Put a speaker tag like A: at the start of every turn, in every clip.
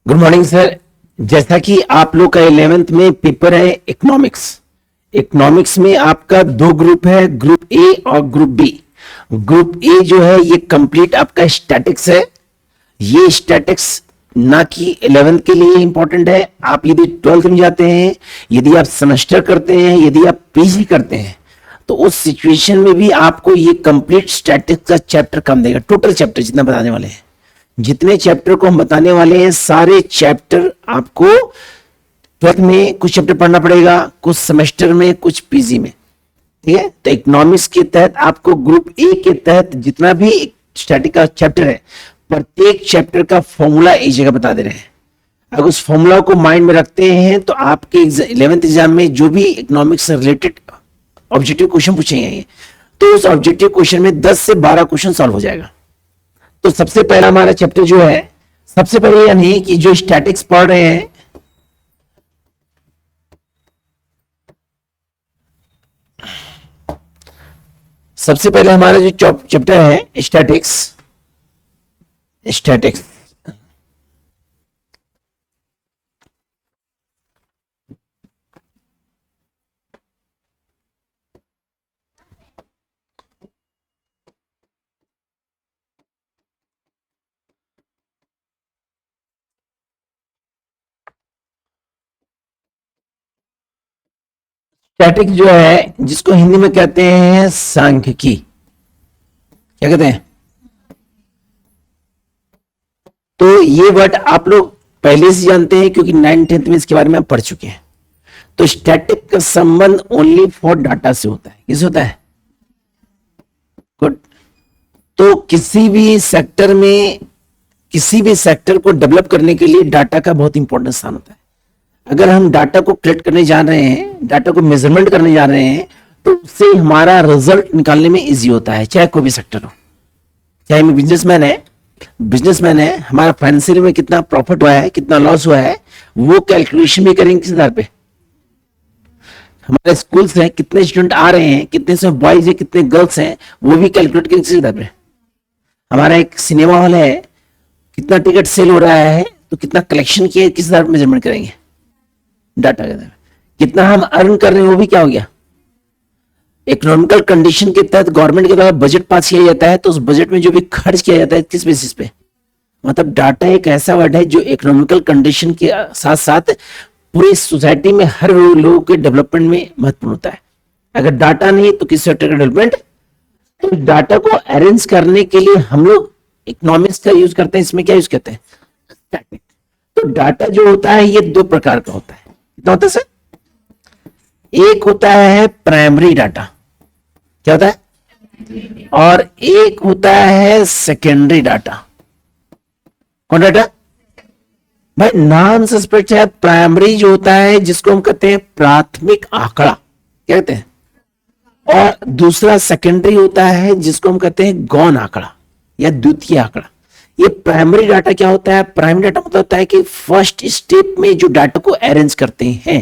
A: Good morning sir. जैसा कि आप लोग का 11th में पेपर है इकोनॉमिक्स। इकोनॉमिक्स में आपका दो ग्रुप है, ग्रुप ए और ग्रुप बी। ग्रुप ए जो है ये कंप्लीट आपका स्टैटिक्स है। ये स्टैटिक्स ना कि 11th के लिए इंपॉर्टेंट है, आप यदि 12th में जाते हैं, यदि आप सेमेस्टर करते हैं, यदि आप पीजी करते हैं, तो उस सिचुएशन में भी आपको ये कंप्लीट स्टैटिक्स का चैप्टर कम देगा। टोटल चैप्टर जितना बताने वाले हैं, जितने चैप्टर को हम बताने वाले हैं, सारे चैप्टर आपको 12th में कुछ चैप्टर पढ़ना पड़ेगा, कुछ सेमेस्टर में, कुछ पीजी में। ठीक है, तो इकोनॉमिक्स के तहत आपको ग्रुप ए के तहत जितना भी स्टैटिक का चैप्टर है, प्रत्येक चैप्टर का फॉर्मूला एक जगह बता दे रहे हैं। अगर उस फॉर्मूला को माइंड में रखते हैं तो आपके 11th एग्जाम में जो भी इकोनॉमिक्स से रिलेटेड ऑब्जेक्टिव क्वेश्चन पूछेंगे, तो उस ऑब्जेक्टिव क्वेश्चन में 10 से 12 क्वेश्चन सॉल्व हो जाएगा। तो सबसे पहला हमारा चैप्टर जो है, सबसे पहले यानी कि जो स्टैटिक्स पढ़ रहे हैं, सबसे पहले हमारा जो चैप्टर है स्टैटिक्स। स्टैटिक्स स्टैटिक जो है जिसको हिंदी में कहते हैं सांख्यिकी, क्या कहते हैं? तो ये वर्ड आप लोग पहले से जानते हैं क्योंकि 9th-10th में इसके बारे में आप पढ़ चुके हैं। तो स्टैटिक का संबंध ओनली फॉर डाटा से होता है। किस होता है? गुड। तो किसी भी सेक्टर में, किसी भी सेक्टर को डेवलप करने के लिए डाटा का बहुत इंपॉर्टेंट स्थान होता है। अगर हम डाटा को कलेक्ट करने जा रहे हैं, डाटा को मेजरमेंट करने जा रहे हैं, तो उससे हमारा रिजल्ट निकालने में इजी होता है, चाहे कोई भी सेक्टर हो। चाहे मैं बिजनेसमैन है, हमारा फाइनेंशियल में कितना प्रॉफिट हुआ है, कितना लॉस हुआ है, वो कैलकुलेशन भी करेंगे किस आधार पे? हमारे स्कूल्स हैं, कितने स्टूडेंट आ रहे हैं, कितने से बॉयज है, कितने गर्ल्स हैं, वो भी कैलकुलेट करेंगे किस आधार पे? हमारा एक सिनेमा हॉल है, कितना टिकट सेल हो रहा है, तो कितना कलेक्शन किया, किस आधार पे मेजरमेंट करेंगे? डाटा के आधार पे। कितना हम अर्न कर रहे हैं वो भी क्या हो गया? इकोनॉमिकल कंडीशन के तहत गवर्नमेंट के द्वारा बजट पास किया जाता है, तो उस बजट में जो भी खर्च किया जाता है किस बेसिस पे? मतलब डाटा एक ऐसा वर्ड है जो इकोनॉमिकल कंडीशन के साथ साथ पूरी सोसाइटी में हर लोगों के डेवलपमेंट में महत्वपूर्ण होता है। अगर डाटा नहीं तो किस सेक्टर का डेवलपमेंट? तो डाटा को अरेंज करने के लिए हम लोग इकोनॉमिक्स का यूज करते हैं। इसमें क्या यूज करते हैं? स्टैटिक। तो डाटा जो होता है ये दो प्रकार का होता है। कितना होता है सर? एक होता है प्राइमरी डाटा, क्या होता है? और एक होता है सेकेंडरी डाटा। कौन डाटा? भाई नाम सस्पेक्ट है। प्राइमरी जो होता है जिसको हम कहते हैं प्राथमिक आंकड़ा, क्या कहते हैं? और दूसरा सेकेंडरी होता है जिसको हम कहते हैं गौण आंकड़ा या द्वितीय आंकड़ा। ये प्राइमरी डाटा क्या होता है? प्राइमरी डाटा मतलब होता है कि फर्स्ट स्टेप में जो डाटा को अरेंज करते हैं,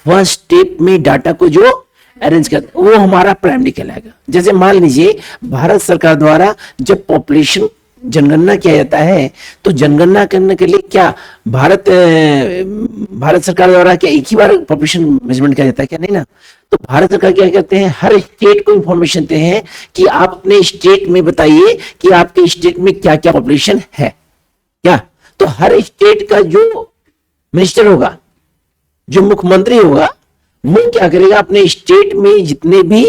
A: फर्स्ट स्टेप में डाटा को जो अरेंज करते हैं वो हमारा प्राइमरी कहलाएगा। जैसे मान लीजिए भारत सरकार द्वारा जब पॉपुलेशन जनगणना किया जाता है, तो जनगणना करने के लिए क्या भारत सरकार द्वारा क्या एक ही बार पॉपुलेशन मेजरमेंट किया जाता है? क्या नहीं ना। तो भारत सरकार क्या करते हैं, हर स्टेट को इंफॉर्मेशन देते हैं कि आप अपने स्टेट में बताइए कि आपके स्टेट में क्या क्या पॉपुलेशन है। क्या? तो हर स्टेट का जो मिनिस्टर होगा, जो मुख्यमंत्री होगा, वो क्या करेगा, अपने स्टेट में जितने भी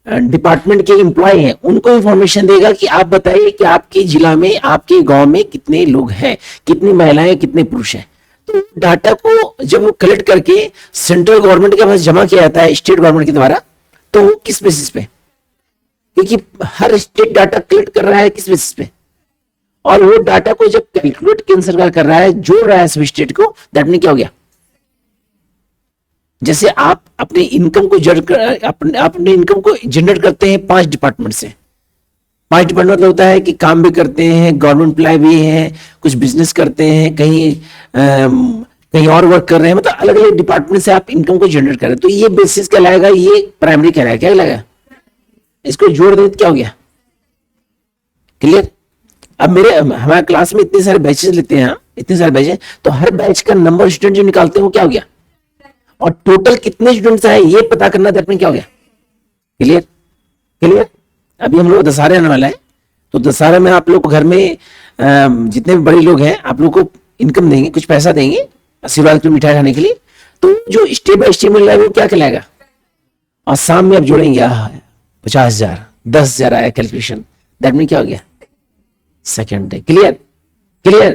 A: डिपार्टमेंट के एम्प्लॉय हैं उनको इंफॉर्मेशन देगा कि आप बताइए कि आपके जिला में, आपके गांव में कितने लोग हैं, कितनी महिलाएं, कितने पुरुष हैं। तो डाटा को जब वो कलेक्ट करके सेंट्रल गवर्नमेंट के पास जमा किया जाता है स्टेट गवर्नमेंट के द्वारा, तो वो किस बेसिस पे? क्योंकि हर स्टेट डाटा कलेक्ट कर रहा है किस बेसिस पे? और वो डाटा को जब कैलकुलेट केंद्र सरकार कर रहा है, जोड़ रहा है सभी स्टेट को, दैट मीन क्या हो गया? जैसे आप अपने इनकम को अपने इनकम को जनरेट करते हैं 5 डिपार्टमेंट से। 5 डिपार्टमेंट होता है कि काम भी करते हैं, गवर्नमेंट एम्प्लॉय भी हैं, कुछ बिजनेस करते हैं, कहीं और वर्क कर रहे हैं, मतलब अलग अलग डिपार्टमेंट से आप इनकम को जनरेट कर रहे हैं। तो ये बेसिस कहलाएगा, ये प्राइमरी कहलाएगा। क्या कहलाएगा? इसको जोड़ दें तो क्या हो गया? क्लियर? अब मेरे हमारे क्लास में इतने सारे बैचेस लेते हैं, इतने सारे बैचेस, तो हर बैच का नंबर स्टूडेंट जो निकालते हैं वो क्या हो गया, और टोटल कितने स्टूडेंट्स आए ये पता करना, दैट मीन क्या हो गया, क्लियर, क्लियर। अभी हम लोग दशहरे आने वाला है, तो दशहरे में आप लोग को घर में जितने भी बड़े लोग हैं आप लोग को इनकम देंगे, कुछ पैसा देंगे आशीर्वाद की मिठाई खाने के लिए, तो जो स्टेप बाय स्टेप मिल रहा है वो क्या कहलाएगा, और शाम में आप जोड़ेंगे 50,000 10,000 आया कैलकुलेशन, दैट मीन क्या हो गया, second day, clear, clear,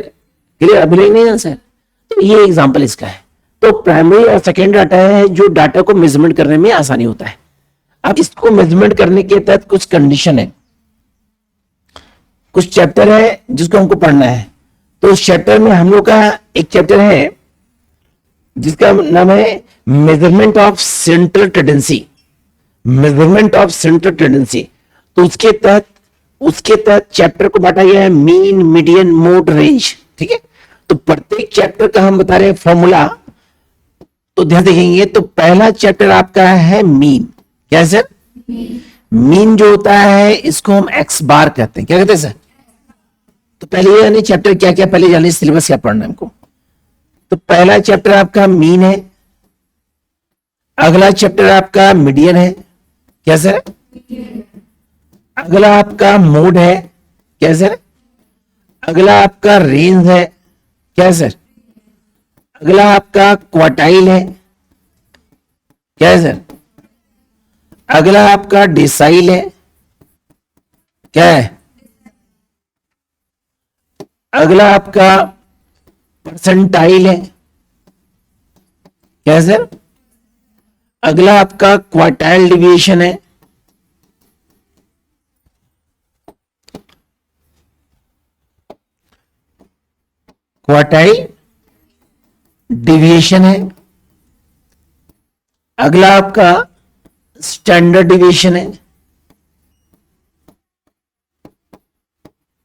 A: clear, अभी नहीं आंसर। तो ये एग्जांपल इसका है। तो प्राइमरी और सेकेंड डाटा है जो डाटा को मेजरमेंट करने में आसानी होता है। अब इसको मेजरमेंट करने के तहत कुछ कंडीशन है, कुछ चैप्टर है जिसको हमको पढ़ना है। तो उस चैप्टर में हम लोग का एक चैप्टर है जिसका नाम है measurement of central tendency, measurement of central tendency. तो उसके तहत चैप्टर को बांटा गया है मीन, मीडियन, मोड, रेंज, ठीक है। तो प्रत्येक चैप्टर का हम बता रहे हैं फॉर्मूला, तो ध्यान देखेंगे। तो पहला चैप्टर आपका है मीन, क्या है सर, मीन जो होता है इसको हम एक्स बार कहते हैं, क्या कहते हैं सर। तो पहले ये यानी चैप्टर क्या क्या पहले जानिए, सिलेबस क्या पढ़ना है हमको। तो पहला चैप्टर आपका मीन है, अगला चैप्टर आपका मीडियन है, क्या सर, अगला आपका मोड है, क्या सर, अगला आपका रेंज है, क्या सर, अगला आपका क्वार्टाइल है, क्या है सर, अगला आपका डिसाइल है, क्या है, अगला आपका परसेंटाइल है, क्या है सर, अगला आपका क्वार्टाइल डिविएशन है, क्वार्टाइल डिविएशन है, अगला आपका स्टैंडर्ड डिविएशन है,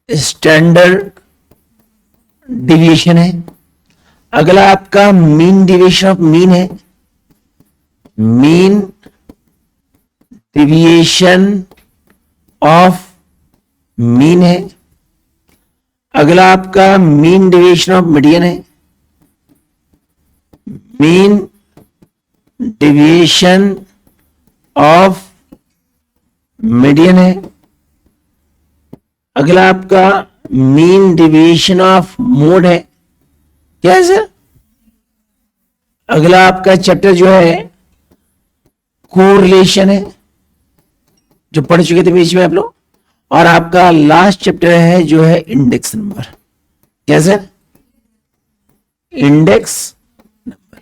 A: स्टैंडर्ड डिविएशन है, अगला आपका मीन डिविएशन ऑफ मीन है, मीन डिविएशन ऑफ मीन है, अगला आपका मीन डिविएशन ऑफ मीडियन है, मीन डिविएशन ऑफ मीडियन है, अगला आपका मीन डिविएशन ऑफ मोड है, क्या है सर, अगला आपका चैप्टर जो है कोरिलेशन है, जो पढ़ चुके थे बीच में आप लोग, और आपका लास्ट चैप्टर है जो है इंडेक्स नंबर, क्या सर, इंडेक्स नंबर।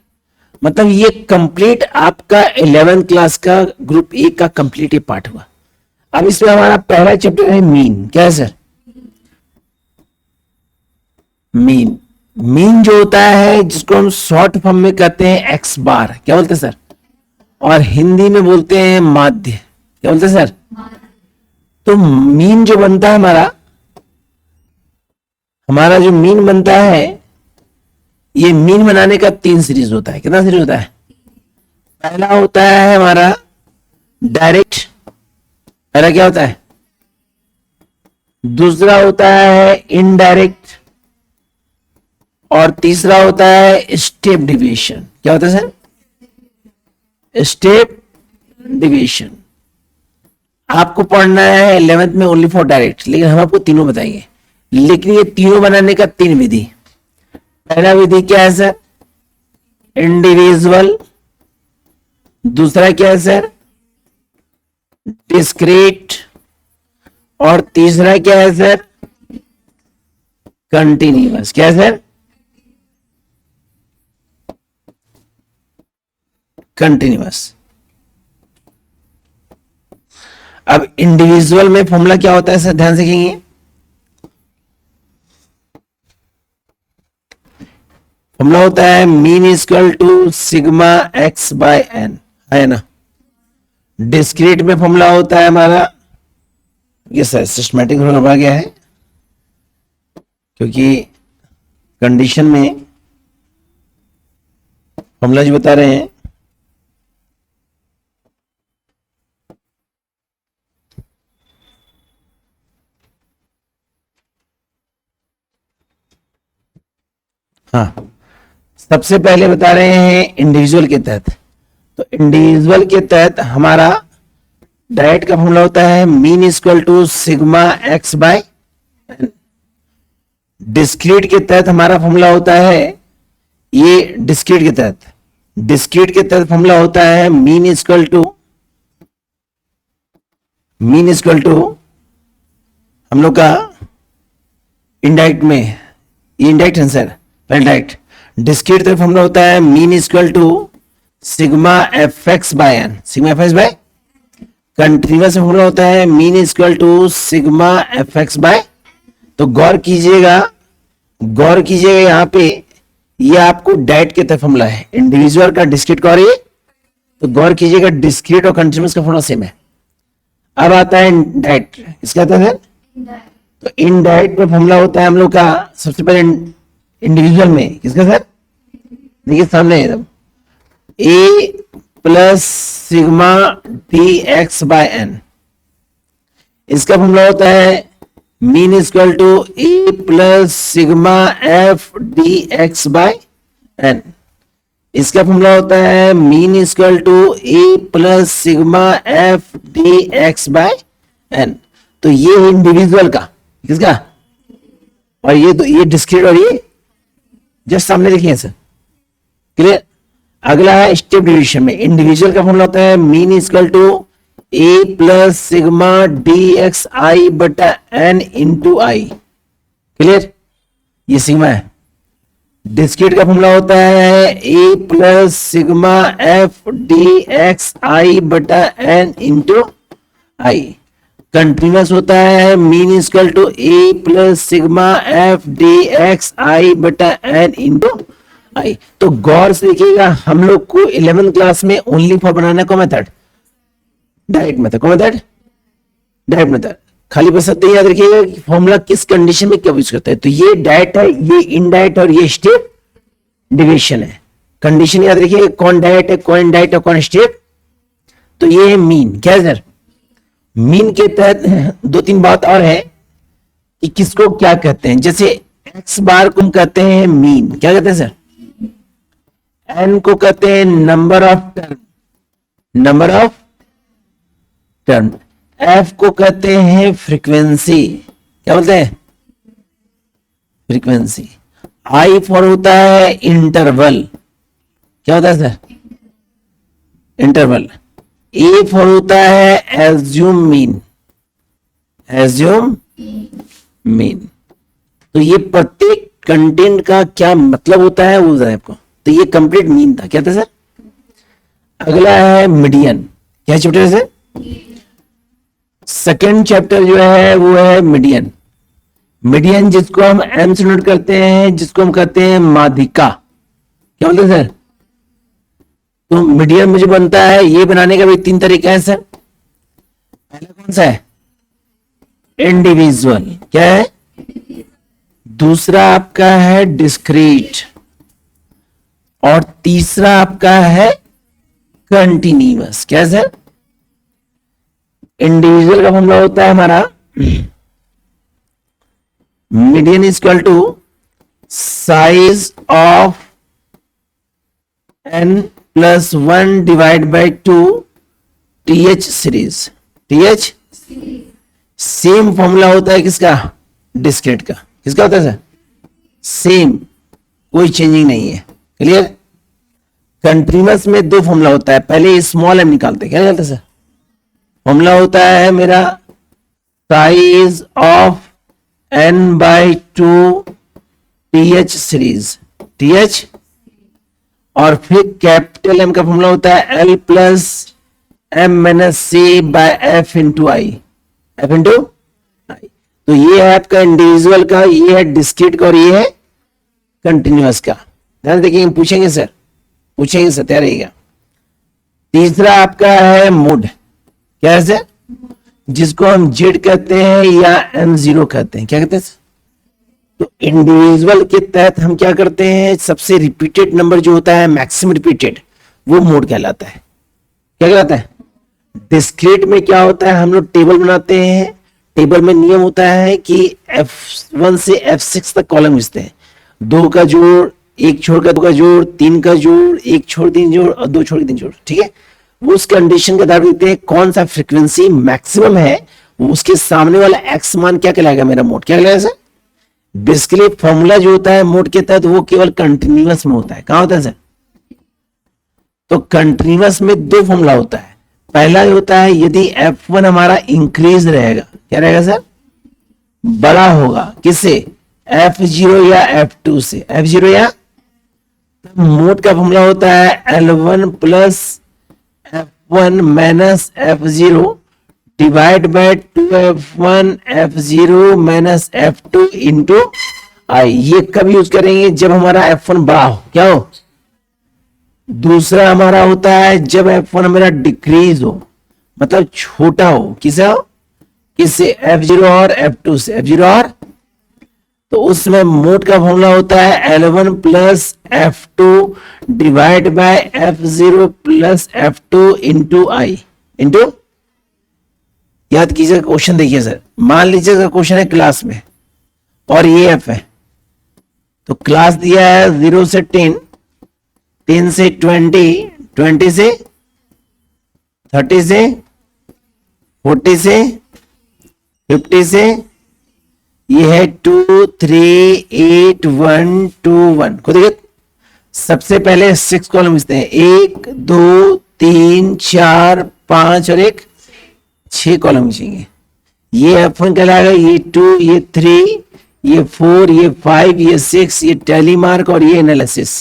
A: मतलब ये कंप्लीट आपका 11th क्लास का ग्रुप ए का कंप्लीट पार्ट हुआ। अब इसमें हमारा पहला चैप्टर है मीन, क्या है सर, मीन, मीन जो होता है जिसको हम शॉर्ट फॉर्म में कहते हैं एक्स बार, क्या बोलते हैं सर, और हिंदी में बोलते हैं माध्य, क्या बोलते हैं सर। तो मीन जो बनता है हमारा जो मीन बनता है, ये मीन बनाने का 3 सीरीज होता है। कितना सीरीज होता है, पहला होता है हमारा डायरेक्ट, पहला क्या होता है, दूसरा होता है इनडायरेक्ट, और तीसरा होता है स्टेप डिविएशन। क्या होता है सर, स्टेप डिविएशन। आपको पढ़ना है 11th में ओनली फॉर डायरेक्ट, लेकिन हम आपको तीनों बताएंगे। लेकिन ये तीनों बनाने का 3 विधि। पहला विधि क्या है सर, इंडिविजुअल, दूसरा क्या है सर, डिस्क्रीट, और तीसरा क्या है सर, कंटिन्यूअस। क्या है सर, कंटिन्यूअस। अब इंडिविजुअल में फॉर्मूला क्या होता है सर, ध्यान से देखेंगे। फॉर्मूला होता है mean equal to sigma x by N, है ना। डिस्क्रीट में फॉर्मूला होता है हमारा, ये सर सिस्टमैटिक होना गया है क्योंकि कंडीशन में फॉर्मूला जो बता रहे हैं, हाँ, सबसे पहले बता रहे हैं इंडिविजुअल के तहत। तो इंडिविजुअल के तहत हमारा डायरेक्ट का फॉर्मूला होता है mean equal to sigma x by N. Discrete के तहत हमारा फॉर्मूला होता है, ये डिस्क्रीट के तहत फॉर्मूला होता है मीन इक्वल टू हम लोग का इनडायरेक्ट में, ये इनडायरेक्ट आंसर पहले डायरेक्ट। डिस्क्रीट तक फॉर्मूला होता है mean equal to sigma F X by N, sigma F X by. Continuous formula होता है mean equal to sigma F X by. तो गौर कीजिएगा यहां पे, ये आपको डायरेक्ट के तहत फॉर्मूला है, इंडिविजुअल का डिस्क्रीट का, और ये तो गौर कीजिएगा डिस्क्रीट और कंटिन्यूअस का फॉर्मूला सेम है। अब आता है इनडायरेक्ट, इसका क्या है? तो इनडायरेक्ट में फॉर्मूला होता है हम लोग का सबसे पहले इंडिविजुअल में, किसका सर? देखिए सामने एकदम, A plus sigma D x by N. इसका फॉर्मूला होता है mean equal to A plus sigma F D x by N. इसका फॉर्मूला होता है mean equal to A plus sigma F D x by N. तो ये है individual का, किसका? और ये तो ये डिस्क्रीट, और ये जस्ट सामने देखिए सर, क्लियर। अगला है स्टेप डिवीजन में, इंडिविजुअल का फॉर्मूला होता है mean equal to A plus sigma D X I बटा एन इंटू आई, क्लियर, ये सिग्मा है। डिस्क्रीट का फॉर्मूला होता है A plus sigma F D X I बटा एन इंटू आई। कंटिन्यूअस होता है mean equal to A plus sigma F D X I बटा एन इंटू आई। तो गौर से देखिएगा, हम लोग को 11th क्लास में ओनली फॉर बनाना को मेथड, डायरेक्ट मेथड, को मेथड डायरेक्ट मेथड। खाली बस इतना याद रखिएगा कि फॉर्मूला किस कंडीशन में क्या यूज करता है। तो ये डायरेक्ट है, ये इनडायरेक्ट, और ये स्टेप डिवीजन है। कंडीशन याद रखिएगा, कौन डायरेक्ट है, कौन इनडायरेक्ट है, कौन स्टेप। तो ये है मीन, क्या है सर? मीन के तहत दो तीन बात और है कि किसको क्या कहते हैं। जैसे एक्स बार को हम कहते हैं मीन, क्या कहते हैं सर? एन को कहते हैं नंबर ऑफ टर्म, एफ को कहते हैं फ्रीक्वेंसी, क्या बोलते हैं? फ्रीक्वेंसी। आई फॉर होता है इंटरवल, क्या होता है सर? इंटरवल। ए फॉर होता है एज्यूम मीन। तो ये प्रत्येक कंटेंट का क्या मतलब होता है वो बताया आपको। तो ये कंप्लीट मीन था, क्या था सर? अगला है मीडियन, क्या चैप्टर है सर? सेकेंड चैप्टर जो है वो है मीडियन। मीडियन जिसको हम एम से नोट करते हैं, जिसको हम कहते हैं माध्यिका, क्या बोलते हैं सर? तो मीडियन मुझे बनता है, ये बनाने का भी तीन तरीका है सर। पहला कौन सा है? इंडिविजुअल, क्या है? दूसरा आपका है डिस्क्रीट, और तीसरा आपका है कंटिन्यूअस, क्या सर? इंडिविजुअल का फॉर्मूला होता है हमारा median equal to size of n plus 1 divide by 2 TH series. TH same formula होता है किसका? डिस्क्रीट का। किसका होता है सर? सेम, कोई चेंजिंग नहीं है, क्लियर। कंटिन्यूअस में दो फॉर्मूला होता है, पहले स्मॉल एम निकालते हैं, क्या निकालते हैं सर? फॉर्मूला होता है मेरा size of n by 2 TH series, TH। और फिर कैपिटल एम का फॉर्मूला होता है L plus M minus C by F into I, F into I. तो ये है आपका इंडिविजुअल का, ये है डिस्क्रीट का, और ये है कंटिन्यूअस का। ध्यान देखिए, पूछेंगे सर, तैयार रहिएगा। तीसरा आपका है मोड, क्या है सर? जिसको हम जेड कहते हैं या M0 कहते हैं, क्या कहते हैं? तो इंडिविजुअल के तहत हम क्या करते हैं, सबसे रिपीटेड नंबर जो होता है, मैक्सिमम रिपीटेड, वो मोड कहलाता है। क्या कहलाता है? डिस्क्रीट में क्या होता है, हम लोग टेबल बनाते हैं, टेबल में नियम होता है कि F1 से F6 तक कॉलम खींचते हैं, 2 का जोड़ एक छोड़ का दो का जोड़, तीन का जोड़, एक छोड़ तीन जोड़ और दो छोड़ तीन जोड़, ठीक है। वो उस कंडीशन के आधार पर देखते हैं कौन सा फ्रीक्वेंसी मैक्सिमम है, उसके सामने वाला एक्स मान क्या कहलाएगा, मेरा मोड क्या कहलाएगा सर। बेसिकली फॉर्मूला जो होता है मोड के तहत वो केवल कंटिन्यूअस में होता है। कहां होता है सर, तो कंटिन्यूअस में दो फॉर्मूला होता है। पहला होता है यदि F1 हमारा इंक्रीज रहेगा, क्या रहेगा सर, बड़ा होगा, किससे, F0 या F2 से, F0 या, मोड का फॉर्मूला होता है L1 plus F1 minus F0 divide by 2F1 F0 minus F2 into I. ये कब यूज करेंगे, जब हमारा F1 बड़ा हो, क्या हो। दूसरा हमारा होता है जब F1 मेरा डिक्रीज हो, मतलब छोटा हो, किसे हो, किससे, F0 और F2 से, F0 और, तो उसमें मोड का फॉर्मूला होता है L1 plus F2 divide by F0 plus F2 into I into. याद कीजिएगा क्वेश्चन देखिए सर, मान लीजिएगा क्वेश्चन है क्लास में और ये F है, तो क्लास दिया है 0 से 10, 10 से 20, 20 से 30 से 40 से 50 से, ये है 2 3 8 1 2 1 को देखिए। सबसे पहले 6 कॉलम इसते हैं, 1 2 3 4 5 और एक 6 कॉलम चाहिए। ये F1 कहलाएगा, ये 2 ये 3 ये 4 ये 5 ये 6 ये टैली मार्क और ये एनालिसिस।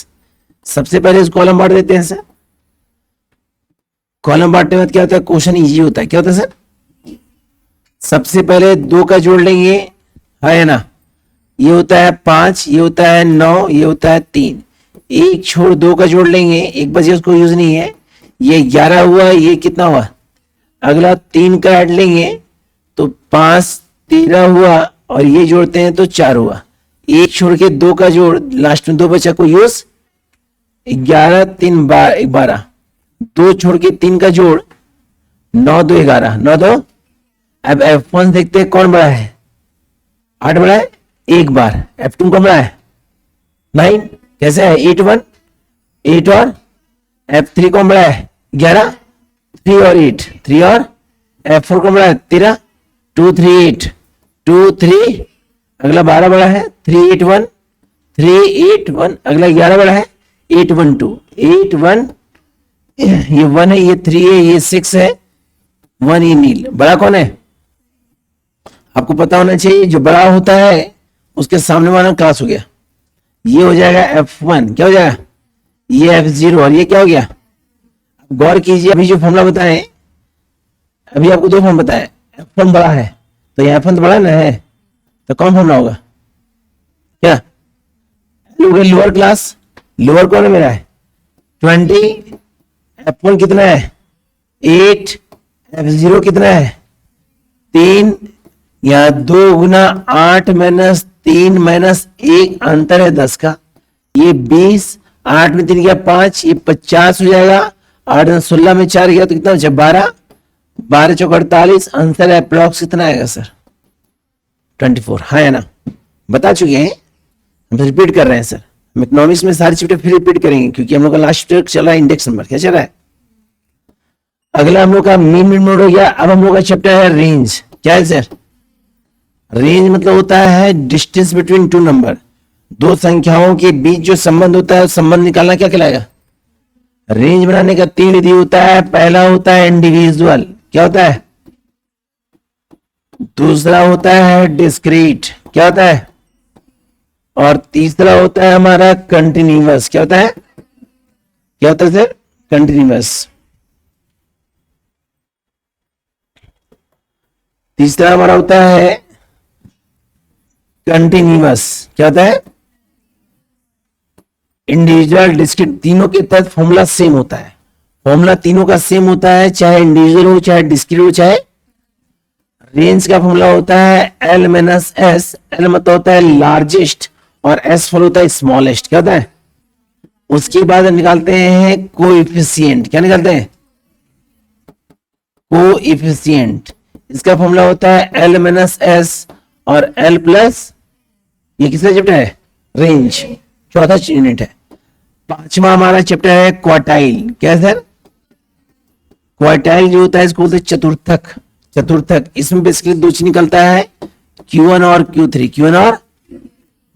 A: सबसे पहले इस कॉलम बांट देते हैं सर। कॉलम बांटने के बाद क्या होता है, क्वेश्चन इजी होता है। क्या होता है सर, सबसे पहले 2 का जोड़ लेंगे, है ना, ये होता है 5, ये होता है 9, ये होता है 3, एक छोड़ 2 का जोड़ लेंगे, एक बजे उसको यूज नहीं है, ये 11 हुआ, ये कितना हुआ, अगला 3 का ऐड लेंगे तो 5 13 हुआ और ये जोड़ते हैं तो 4 हुआ, एक छोड़ के 2 का जोड़, लास्ट में 2 बचा को यूज, 11 3 12, 2 छोड़ के 3 का जोड़, 9 2 11, 9 2। अब F1 देखते हैं कौन बड़ा है, 8 बड़ा है, एक बार। F2 कौन बड़ा है, 9, कैसे है, 8 1 8 और F3 कौन बड़ा है, 11, 3 और 8 3 और F4 कौन बड़ा है, 13, 2 3 8 2 3, अगला 12 बड़ा है, 3 8 1 3 8 1, अगला 11 बड़ा है, 8 1 2 8 1, ये 1 है, ये 3 है, ये 6 है, 1 ये नील। बड़ा कौन है, आपको पता होना चाहिए, जो बड़ा होता है उसके सामने वाला क्लास हो गया, ये हो जाएगा F1, क्या हो जाएगा, ये F0 और ये क्या हो गया। गौर कीजिए, अभी जो फॉर्मूला बताए, अभी आपको 2 फॉर्म बताए, F1 बड़ा है तो ये F1 तो बड़ा ना है, तो कौन फॉर्मूला होगा, क्या लोअर क्लास, लोअर कौन है मेरा है 20, F1 कितना है 8, F0 कितना है 3, या 2 गुना 8 माइनस 3 माइनस 1, अंतर है 10 का, ये 20, 8 में 3 गया 5, ये 50 हो जाएगा, 8 में 16 में 4 गया तो कितना बचा 12, 12 चौक 48, आंसर है अप्रोक्स कितना आएगा सर 24, हाँ है ना, बता चुके हैं, हम रिपीट कर रहे हैं सर, हम इकोनॉमिक्स में सारी चीजें फिर रिपीट करेंगे क्योंकि हम लोग का लास्ट चल रहा है इंडेक्स नंबर, क्या चल रहा है। अगला हम लोग का मीन मिड मोड हो गया। अब हम लोग का चैप्टर है रेंज। क्या है सर, रेंज मतलब होता है डिस्टेंस बिटवीन टू नंबर, दो संख्याओं के बीच जो संबंध होता है, संबंध निकालना क्या कहलाएगा। रेंज बनाने का 3 विधि होता है। पहला होता है इंडिविजुअल, क्या होता है, दूसरा होता है डिस्क्रीट, क्या होता है, और तीसरा होता है हमारा कंटिन्यूअस, क्या होता है, क्या होता है सर, कंटिन्यूअस। तीसरा हमारा होता है कंटिन्यूअस, क्या होता है, इंडिविजुअल डिस्क्रीट, तीनों के तहत फॉर्मूला सेम होता है, फॉर्मूला तीनों का सेम होता है, चाहे इंडिविजुअल हो, चाहे डिस्क्रीट हो, चाहे। रेंज का फॉर्मूला होता है L माइनस एस, L मतलब होता है लार्जेस्ट और S फॉलो होता है स्मॉलेस्ट, क्या होता है। उसके बाद निकालते हैं कोएफिशिएंट, क्या निकालते हैं, कोएफिशिएंट। इसका फॉर्मूला होता है L माइनस एस और L प्लस, ये किसका चैप्टर है, रेंज, चौथा यूनिट है। पांचवा हमारा चैप्टर है क्वार्टाइल। क्या सर? क्वार्टाइल जो होता है इसको बोलते हैं चतुर्थक। चतुर्थक इसमें बेसिकली दो चीज निकलता है, Q1 और Q3। Q1 और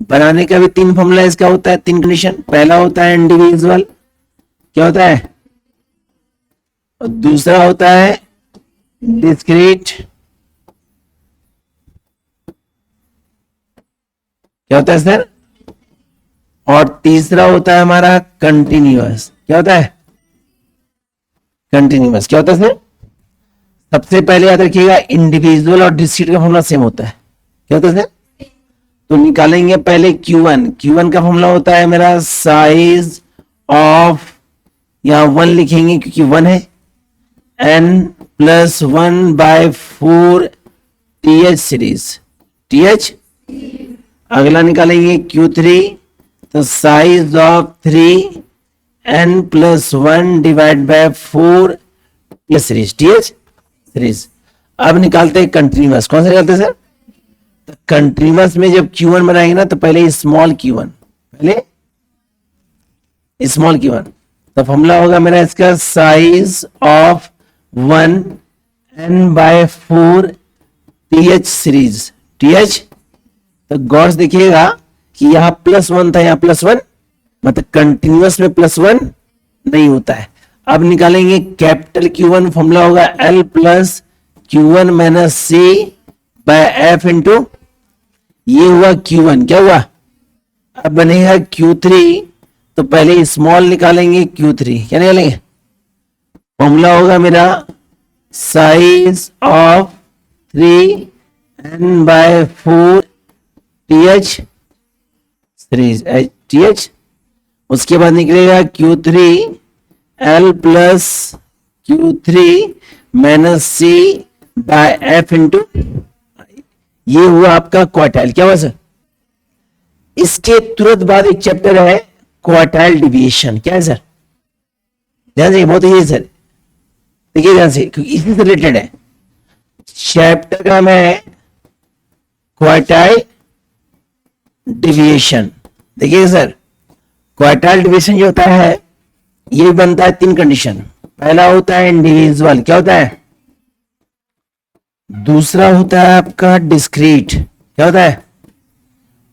A: बनाने का भी तीन फॉर्मूला इसका होता है, तीन कंडीशन। पहला होता है इंडिविजुअल, क्या होता है, और दूसरा होता है डिस्क्रीट, क्या होता है सर, और तीसरा होता है हमारा कंटिन्यूअस। क्या होता है? कंटिन्यूअस। क्या होता है सर? सबसे पहले याद रखिएगा इंडिविजुअल और डिस्क्रीट का फॉर्मूला सेम होता है। क्या होता है सर? तो निकालेंगे पहले Q1। Q1 का फॉर्मूला होता है मेरा साइज ऑफ, यहां 1 लिखेंगे क्योंकि 1 है, n+1/4 TH सीरीज, TH। अगला निकालेंगे Q3, तो size of 3 n+1/4 series, TH series. अब निकालते हैं कंटिन्यूअस। कौन सा निकालते हैं सर? तो कंटिन्यूअस में जब Q1 बनाएंगे ना तो पहले स्मॉल Q1, पहले स्मॉल Q1, तो फॉर्मूला होगा मेरा इसका size of 1 n/4 TH series, TH। तो गौर से देखिएगा कि यहां +1 था, यहां +1, मतलब कंटिन्यूअस में +1 नहीं होता है। अब निकालेंगे कैपिटल Q1, फॉर्मूला होगा L+Q1 - C/F इंटू, ये हुआ Q1। क्या हुआ? अब बनेगा Q3, तो पहले स्मॉल निकालेंगे Q3। क्या निकालेंगे? फॉर्मूला होगा मेरा size of 3 n/4 TH series, TH। उसके बाद निकलेगा Q3 L+Q3 - C/F इंटू, ये हुआ आपका क्वार्टाइल। क्या हुआ सर? इसके तुरंत बाद एक चैप्टर है क्वार्टाइल डिविएशन। क्या है सर? ध्यान से, बहुत ही है सर, देखिए ध्यान से क्योंकि इसी से रिलेटेड है। चैप्टर का नाम है क्वार्टाइल डिविएशन। देखिए सर, क्वार्टाइल डिविएशन जो होता है ये बनता है तीन कंडीशन। पहला होता है इंडिविजुअल, क्या होता है, दूसरा होता है आपका डिस्क्रीट, क्या होता है,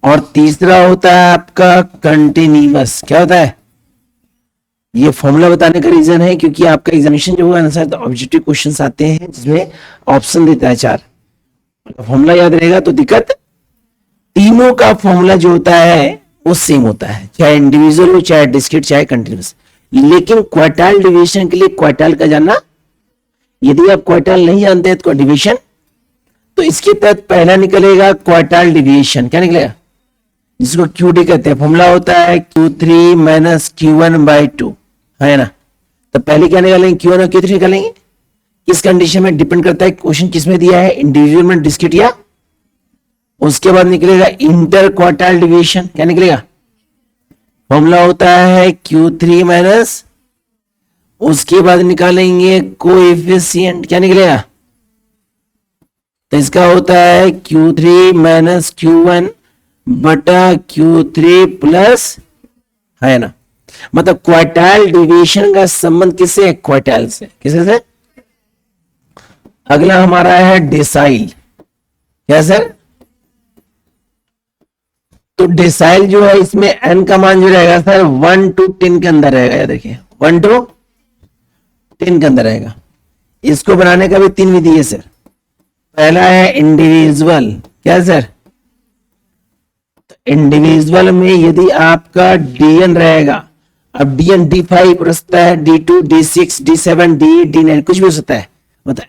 A: और तीसरा होता है आपका कंटिन्यूअस। क्या होता है? ये फॉर्मूला बताने का रीजन है क्योंकि आपका एग्जामिनेशन जो होगा ना तो ऑब्जेक्टिव क्वेश्चंस आते हैं जिसमें ऑप्शन देता है 4, फॉर्मूला याद रहेगा तो दिक्कत। तीनों का फॉर्मूला जो होता है वो सेम होता है, चाहे इंडिविजुअल हो, चाहे डिस्क्रीट, चाहे कंटिन्यूअस। लेकिन क्वार्टाइल डिवीजन के लिए क्वार्टाइल का जानना, यदि आप क्वार्टाइल नहीं जानते हैं तो डिवीजन, तो इसके तहत पहला निकलेगा क्वार्टाइल डिवीजन। क्या निकलेगा? जिसको QD कहते हैं। फॉर्मूला होता है Q3 - Q1/2, है ना। तो पहले क्या निकालेंगे? Q1 और Q3 निकालेंगे। किस कंडीशन में डिपेंड करता है, क्वेश्चन किसमें दिया है, इंडिविजुअल में, डिस्क्रीट या। उसके बाद निकलेगा इंटर क्वार्टाइल डिवीजन। क्या निकलेगा? फॉर्मूला होता है Q3 - उसके बाद निकालेंगे कोएफिशिएंट। क्या निकलेगा? तो इसका होता है Q3 - Q1/Q3 प्लस, है ना। मतलब क्वार्टाइल डिवीजन का संबंध किससे है? क्वार्टाइल से। किससे से? अगला हमारा है डेसाइल। क्या सर? तो डेसाइल जो है इसमें n का मान जो रहेगा सर 1 to 10 के अंदर रहेगा। देखिए 1 to 10 के अंदर रहेगा। इसको बनाने का भी तीन विधि है सर। पहला है इंडिविजुअल। क्या सर? तो इंडिविजुअल में यदि आपका DN रहेगा, अब DN D5 हो सकता है, D2, D6, D7, D8, D9 कुछ भी हो सकता है, मतलब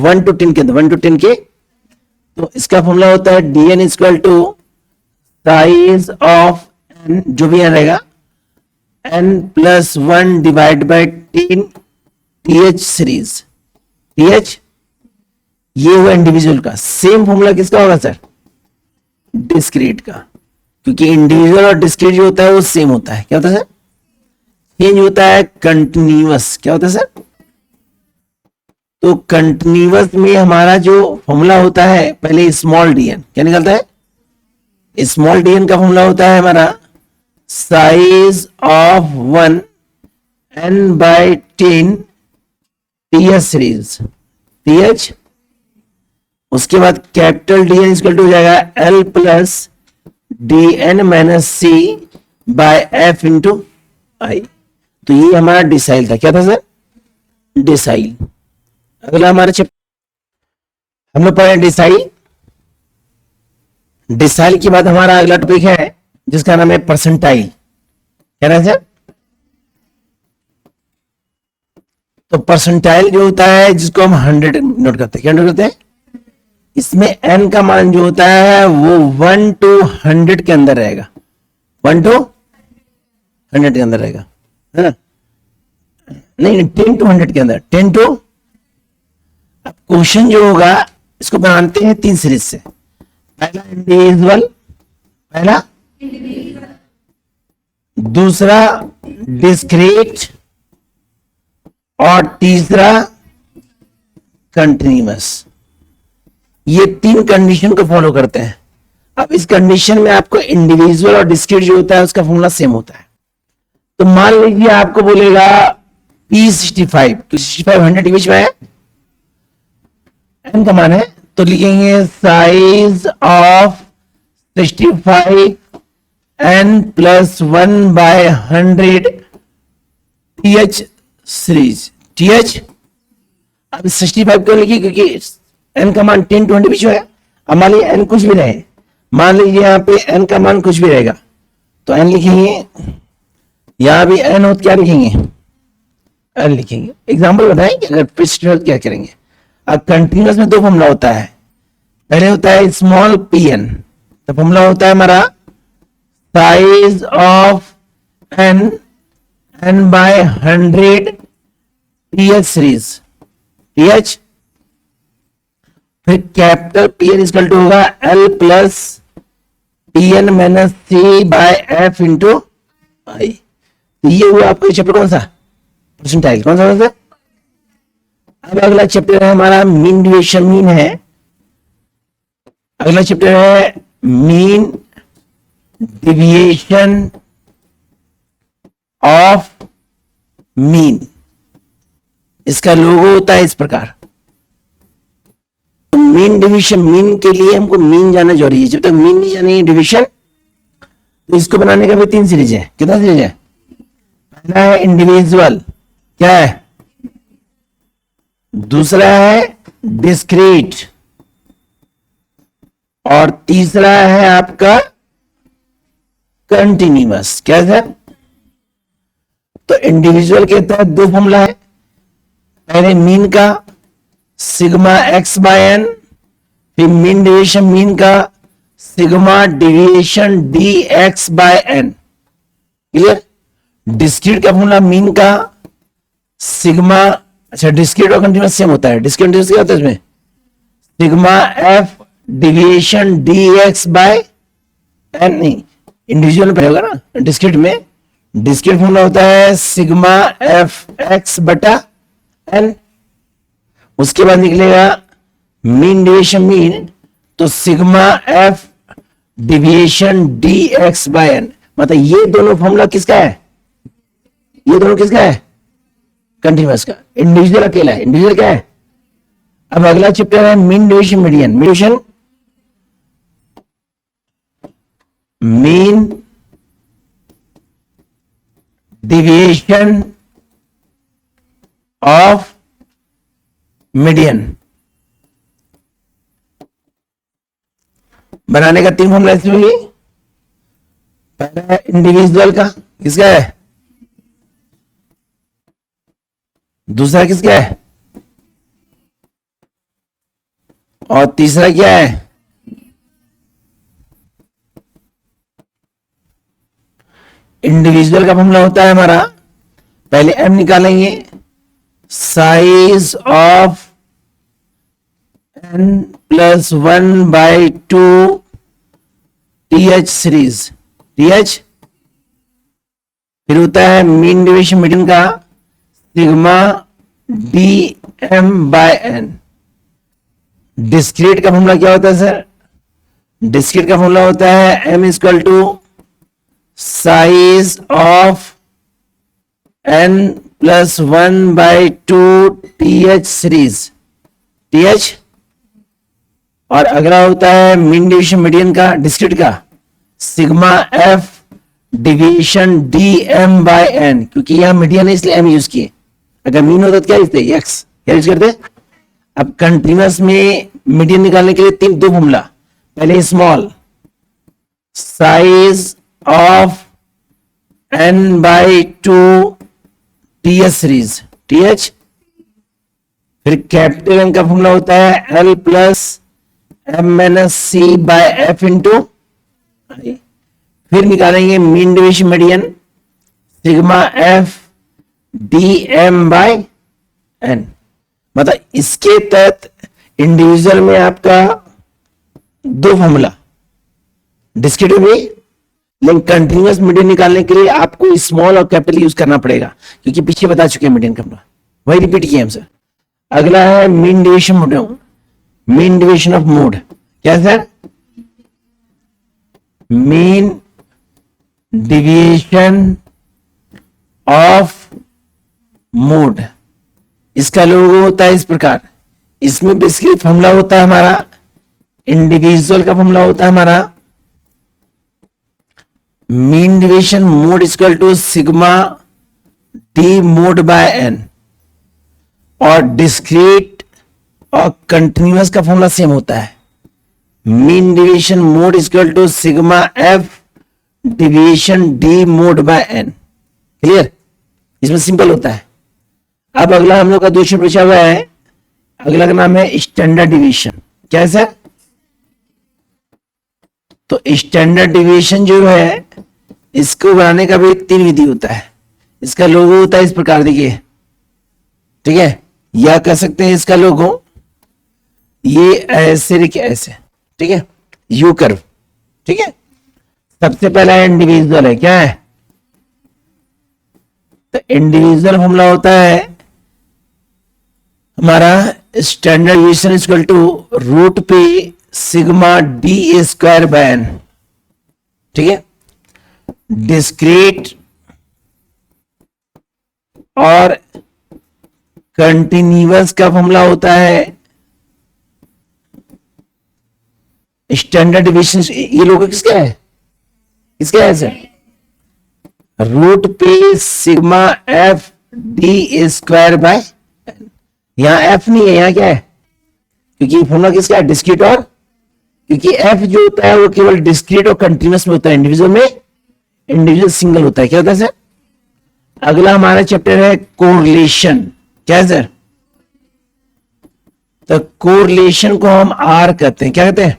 A: 1 to 10 के अंदर, 1 to 10 के। तो इसका फॉर्मूला होता है DN equal to size of n, जो भी n रहेगा, n+1/10 TH सीरीज, TH। ये हुआ इंडिविजुअल का। सेम फॉर्मूला किसका होगा सर? डिस्क्रीट का, क्योंकि इंडिविजुअल और डिस्क्रीट जो होता है वो सेम होता है। क्या होता है सर? चेंज होता है कंटिन्यूअस। क्या होता है सर? तो कंटिन्यूअस में हमारा जो फॉर्मूला होता है पहले स्मॉल dn। क्या निकलता है? स्मॉल dn का फॉर्मूला होता है हमारा size of one n by 10 th series th. उसके बाद capital D N equal to हो जाएगा L plus D N minus C by F into I. तो ये हमारा डिसाइल था। क्या था सर? डिसाइल। अगला हमारे हम लोग पढ़े डिसाइल। डिसाइल के बाद हमारा अगला टॉपिक है जिसका नाम है परसेंटाइल। क्या नाम सर? तो परसेंटाइल जो होता है जिसको हम 100 नोट करते हैं। क्या नोट करते हैं? इसमें n का मान जो होता है वो 1 to 100 के अंदर रहेगा। 1 to 100 के अंदर रहेगा, है ना? नहीं, 10 to 100 के अंदर। 10 to। अब क्वेश्चन जो होगा इसको बनाते हैं 3 सीरीज से। पहला इंडिविजुअल, पहला दूसरा डिस्क्रीट और तीसरा कंटिन्यूअस। ये 3 कंडीशन को फॉलो करते हैं। अब इस कंडीशन में आपको इंडिविजुअल और डिस्क्रीट जो होता है उसका फॉर्मूला सेम होता है। तो मान लीजिए आपको बोलेगा P65, तो 65 100 के बीच में है, n का मान है, तो लिखेंगे size of 65 n plus 1 by 100 TH series TH. अब 65 क्यों लिखिए? क्योंकि n का मान 10 to 100 बीच में है। अब मान लीजिए n कुछ भी रहे, मान लीजिए यहाँ पे n का मान कुछ भी रहेगा तो n लिखेंगे। यहां भी n हो तो क्या लिखेंगे? n लिखेंगे। एग्जांपल बताएं कि अगर फिक्स्ड क्या करेंगे। अब कंटिन्यूअस में 2 फॉर्मूला होता है। पहले होता है स्मॉल pn, तो फॉर्मूला होता है हमारा size of n n by 100 TH series TH. फिर कैपिटल पीएन इक्वल टू होगा L plus PN minus C by F into I. तो ये हुआ आपका चैप्टर कौन सा? परसेंटाइल। कौन सा? अब अगला चैप्टर है हमारा मीन डिविएशन मीन है। अगला चैप्टर है मीन डिविएशन ऑफ मीन। इसका लोगो होता है इस प्रकार। तो मीन डिवीजन, मीन के लिए हमको मीन जानना जरूरी है। जब तक मीन नहीं जानेंगे डिवीजन, तो इसको बनाने का भी 3 सीरीज है। कितना सीरीज है? पहला है इंडिविजुअल, क्या है? दूसरा है डिस्क्रीट और तीसरा है आपका कंटिन्यूअस। क्या है? तो इंडिविजुअल के तहत 2 फॉर्मूला है। पहले मीन का सिग्मा एक्स बाय एन, फिर मीन डिविएशन मीन का sigma deviation d x by n. Clear? Discrete का फॉर्मूला मीन का सिग्मा, अच्छा डिस्क्रीट और कंटिन्यूअस सेम होता है। डिस्क्रीट क्या होता है इसमें? Sigma f deviation d x by n. नहीं, इंडिविजुअल में पड़ेगा ना। डिस्क्रीट में डिस्क्रीट फॉर्मूला होता है सिग्मा एफ एक्स बटा एन। उसके बाद निकलेगा मीन डिविएशन मीन, तो sigma f deviation d x by n. मतलब ये दोनों फॉर्मूला किसका है? ये दोनों किसका है? कंटिन्यूअस का। इंडिविजुअल अकेला है। इंडिविजुअल क्या है? अब अगला चैप्टर है mean deviation median. Median mean deviation of median. बनाने का 3 फॉर्मूला इसमें भी। पहला है इंडिविजुअल का, किसका है? दूसरा किसका है? और तीसरा क्या है? इंडिविजुअल का फॉर्मूला होता है हमारा, पहले एम निकालेंगे, size of n plus 1 by 2 th series TH. फिर होता है मीन डिविएशन मीडियन का sigma d m by N. Discrete का फॉर्मूला क्या होता है सर? डिस्क्रीट का फॉर्मूला होता है m equal to size of n+1/2 TH series, TH। और अगला होता है मीन डिवीजन मीडियन का, डिस्क्रीट का, सिग्मा f डिवीजन dm/n, क्योंकि यहां मीडियन है इसलिए m यूज किए। अगर मीन होता तो क्या लिखते, x, क्या यूज करते। अब कंटिन्यूअस में मीडियन निकालने के लिए दो फॉर्मूला, पहले small size of n/2 TH series, TH। फिर कैपिटल N का फॉर्मूला होता है L प्लस m-c/f इंटू, फिर निकालेंगे mean division median, sigma f dm/n। मतलब इसके तहत इंडिविजुअल में आपका दो फॉर्मूला, डिस्क्रीट में, लेकिन कंटिन्यूअस मीडियन निकालने के लिए आपको स्मॉल और कैपिटल यूज करना पड़ेगा, क्योंकि पीछे बता चुके हैं मीडियन का फॉर्मूला, वही रिपीट किए हम सर। अगला है mean division mode, mean division of mode, क्या sir, mean division of mode. इसका लोगो होता है इस प्रकार, इसमें बेसिकली फॉर्मूला होता है हमारा, इंडिविजुअल का फॉर्मूला होता है हमारा mean division mode equal to sigma d mode by n, और डिस्क्रीट और कंटिन्यूअस का फॉर्मूला सेम होता है, mean division mode equal to sigma f division d mode by n. Clear, इसमें सिंपल होता है। अब अगला हम लोग का क्वेश्चन पूछा हुआ है, अगला का नाम है स्टैंडर्ड डिवीजन, क्या है सर। तो स्टैंडर्ड डिवीजन जो है, इसको बनाने का भी तीन विधि होता है। इसका लोगो होता है इस प्रकार, देखिए, ठीक है, या कह सकते हैं इसका लोगो ये ऐसे लिखे, ऐसे, ठीक है, यू कर्व, ठीक है। सबसे पहला इंडिविजुअल है, क्या है, तो इंडिविजुअल फॉर्मूला होता है हमारा standard division equal to root पे sigma D square by N, ठीक है। डिस्क्रीट और कंटिन्यूअस का फॉर्मूला होता है स्टैंडर्ड डिवीजन, ये लोग किसका है, इसका है सर, रूट पे sigma F D square bye, यहां एफ नहीं है, यहां क्या है, क्योंकि फॉर्मूला किसका है, डिस्क्रीट, और क्योंकि एफ जो होता है वो केवल डिस्क्रीट और कंटिन्यूअस में होता है, इंडिविजुअल में इंडिविजुअल सिंगल होता है। क्या होता है सर। अगला हमारा चैप्टर है कोरिलेशन, क्या है सर, तो कोरिलेशन को हम आर कहते हैं, क्या कहते हैं।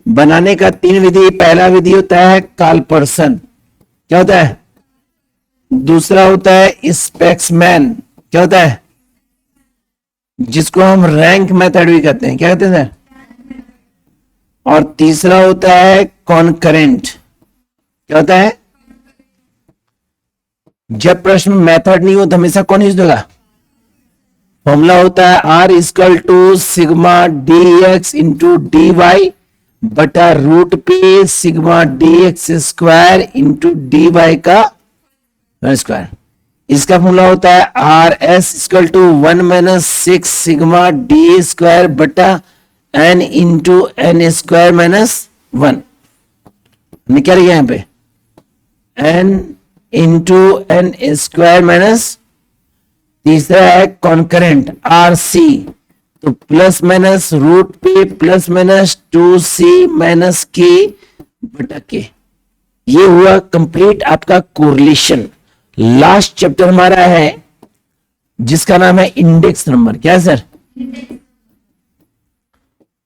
A: बनाने का तीन विधि, पहला विधि होता है कार्लपर्सन, क्या होता है, दूसरा होता है स्पेक्समैन, क्या होता है, जिसको हम रैंक मेथड भी कहते हैं, क्या कहते हैं सर, और तीसरा होता है कॉन्करेंट, क्या होता है। जब प्रश्न मेथड नहीं हो तो हमेशा कौन यूज होगा, फॉर्मूला होता है r equal to sigma D x into d y बटा रूट पे sigma D x square into d y का स्क्वायर। इसका फॉर्मूला होता है r s equal to 1 - 6 sigma D square बटा एन इंटू एन स्क्वायर -1। निकल गया यहां पे n into n square minus, तीसरा है कॉन्करेंट आर सी, तो प्लस माइनस रूट पे प्लस माइनस 2c माइनस के बटा के। ये हुआ कंप्लीट आपका कोरिलेशन। लास्ट चैप्टर हमारा है जिसका नाम है इंडेक्स नंबर, क्या है सर,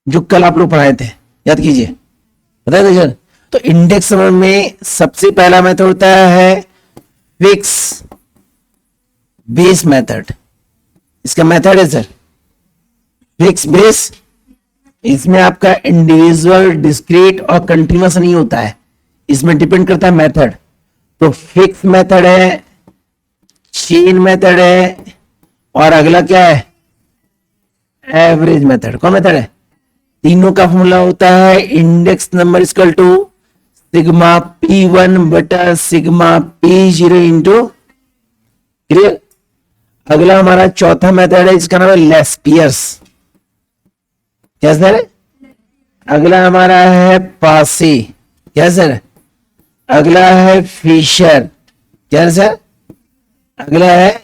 A: जो कल आप लोग पढ़ाए थे, याद कीजिए, बताए थे सर। तो इंडेक्स नंबर में सबसे पहला मेथड होता है फिक्स बेस मेथड। इसका मेथड है सर फिक्स बेस। इसमें आपका इंडिविजुअल, डिस्क्रीट और कंटिन्यूअस नहीं होता है, इसमें डिपेंड करता है मेथड। तो फिक्स मेथड है, चेन मेथड है, और अगला क्या है, एवरेज मेथड। कौन मेथड है, तीनों का फॉर्मूला होता है index number equal to sigma P1 बटा सिग्मा P0 इंटू, क्लियर। अगला हमारा चौथा मेथड है, इसका नाम है लेस्पियर्स। क्या सर? अगला हमारा है पासी। क्या सर? अगला है फिशर। क्या सर? अगला है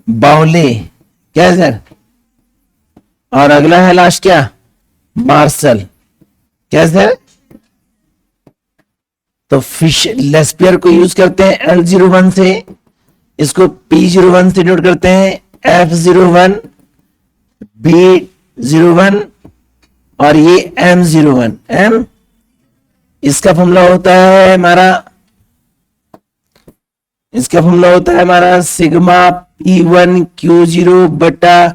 A: बाउले। क्या सर? और अगला है लास्ट क्या? मार्शल। क्या सर? तो फिश लेस्पियर को यूज करते हैं L01 से, इसको P01 से नोट करते हैं, F01, B01 और ये M01। M इसका फॉर्मूला होता है हमारा, इसका फॉर्मूला होता है हमारा सिग्मा P1 Q0 बटा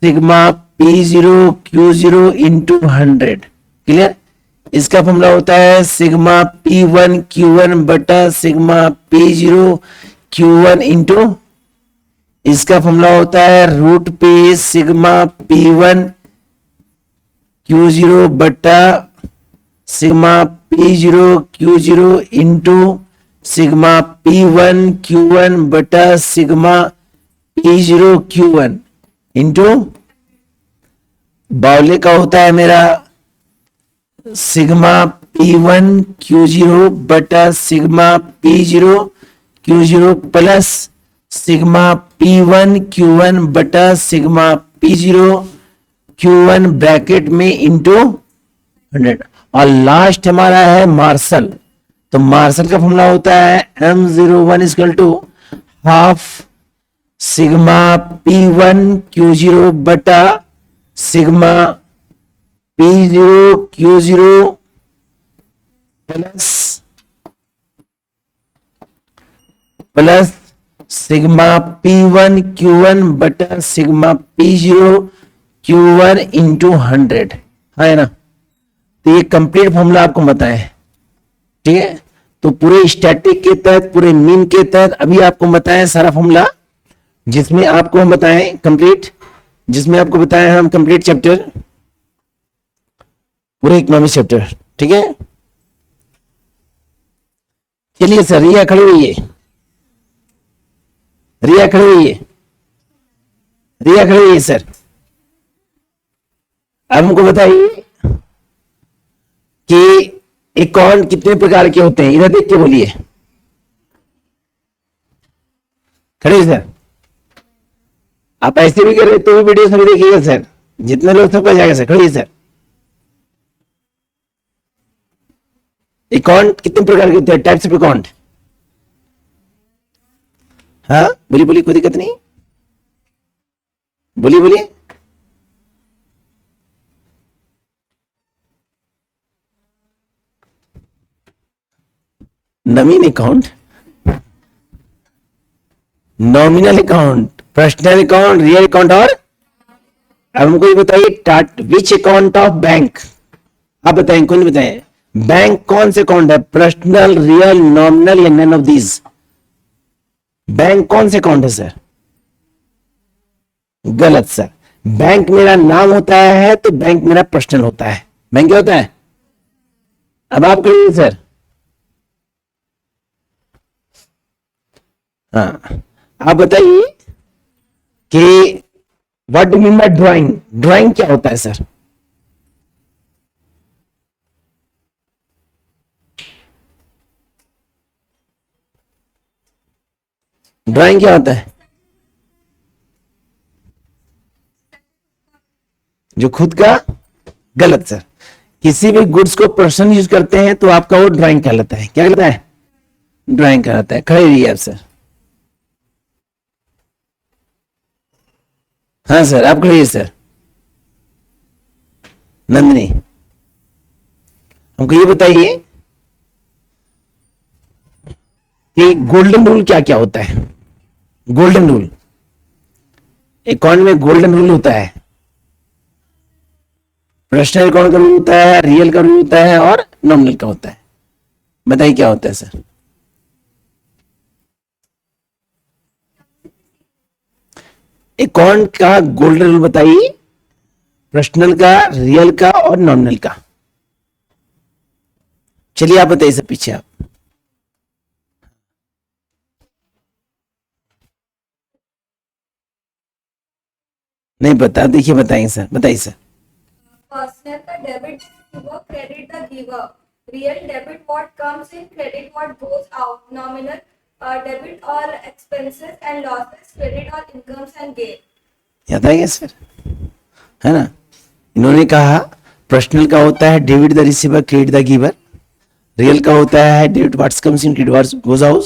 A: sigma P0 Q0 into 100। Clear. इसका फॉर्मूला होता है सिग्मा P1 Q1 बटा सिग्मा P0 Q1 इंटू, इसका फॉर्मूला होता है रूट पे सिग्मा P1 Q0 बटा sigma P0 Q0 into sigma P1 Q1 बटा सिग्मा P0 Q1 इंटू, बाउले का होता है मेरा सिग्मा P1 Q0 बटा sigma P0 Q0 plus sigma P1 Q1 बटा सिग्मा P0 Q1 ब्रैकेट में इंटू 100। और लास्ट हमारा है मार्शल। तो मार्शल का फॉर्मूला होता है M01 equal to half sigma P1 Q0 बटा sigma P0 Q0 plus sigma P1 Q1 बटा सिग्मा P0 Q1 इंटू 100, है ना। तो ये कंप्लीट फॉर्मूला आपको बताएं, ठीक है। तो पूरे स्टैटिक के तहत, पूरे मीन के तहत अभी आपको बताएं सारा फॉर्मूला, जिसमें आपको हम बताएं कंप्लीट, जिसमें आपको बताएं हम कंप्लीट चैप्टर, पूरे इकोनॉमिक्स चैप्टर, ठीक है। चलिए सर, रिया खड़ी हुई है, रिया खड़ी हुई है, रिया खड़ी हुई है सर। अब हमको बताइए कि अकाउंट कितने प्रकार के होते हैं, इधर देख के बोलिए। खड़े सर, आप ऐसे भी कर रहे तो भी वीडियो सभी देखिएगा सर, जितने लोग सबका जाएगा सर। खड़े सर, अकाउंट कितने प्रकार के होते हैं, टाइप्स ऑफ अकाउंट। हाँ बोलिए बोलिए, कोई दिक्कत नहीं, बोलिए बोलिए। नवीन account, nominal account, personal account, real account. और अब हमको ये बताइए विच अकाउंट ऑफ बैंक, आप बताएं, कौन बताएं बैंक कौन से अकाउंट है, पर्सनल, रियल, नॉमिनल या नन ऑफ दीज। बैंक कौन से अकाउंट है सर? गलत सर, बैंक मेरा नाम होता है तो बैंक मेरा पर्सनल होता है। बैंक क्या होता है? अब आप कहिए सर। हाँ, आप बताइए कि what do mean by drawing, drawing क्या होता है सर? ड्राइंग क्या होता है? जो खुद का, गलत सर, किसी भी गुड्स को पर्सन यूज करते हैं तो आपका वो ड्राइंग कहलाता है। क्या कहलाता है? ड्राइंग कहलाता है। खड़े रहिए आप सर। हाँ सर, आप खड़े सर। नंदनी, हमको ये बताइए कि गोल्डन रूल क्या क्या होता है? गोल्डन रूल, अकाउंट में गोल्डन रूल होता है, पर्सनल अकाउंट का रूल होता है, रियल का रूल होता है और नॉमिनल का होता है। बताइए क्या होता है सर? अकाउंट का गोल्डन रूल बताइए, पर्सनल का, रियल का और नॉमिनल का। चलिए आप बताइए सर, पीछे आप। नहीं बता, देखिए बताइए सर, बताइए सर।
B: पर्सनल का debit giver, credit the giver. Real debit what comes in, credit what goes out. Nominal debit all expenses and losses, credit all incomes and gain.
A: याद आ गया सर, है ना। इन्होंने कहा पर्सनल का होता है debit the receiver, credit the giver. Real का होता है debit what's comes in, credit what's goes out.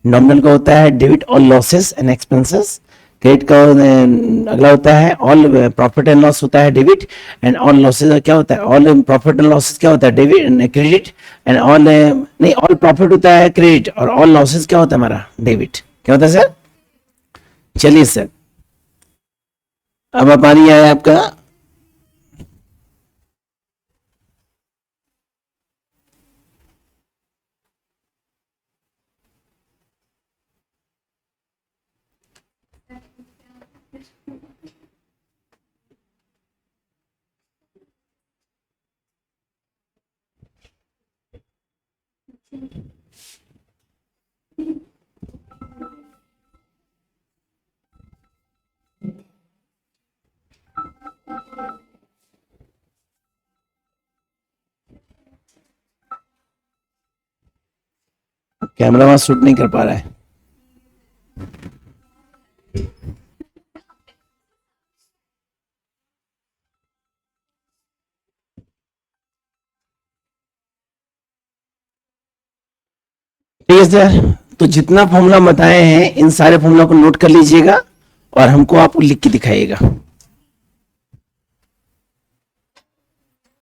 A: Nominal का होता है debit all losses and expenses. Credit का अगला होता है ऑल प्रॉफिट एंड लॉस होता है डेबिट, एंड ऑल लॉसेस क्या होता है, ऑल प्रॉफिट एंड लॉसेस क्या होता है डेबिट, क्रेडिट। एंड ऑल नहीं, ऑल प्रॉफिट होता है क्रेडिट, और ऑल लॉसेस क्या होता है हमारा डेबिट। क्या होता है सर? चलिए सर, अब हमारी है आपका कैमरा वहां शूट नहीं कर पा रहा है। ठीक है सर, तो जितना फॉर्मूला बताए हैं इन सारे फॉर्मूला को नोट कर लीजिएगा और हमको आप लिख के दिखाइएगा।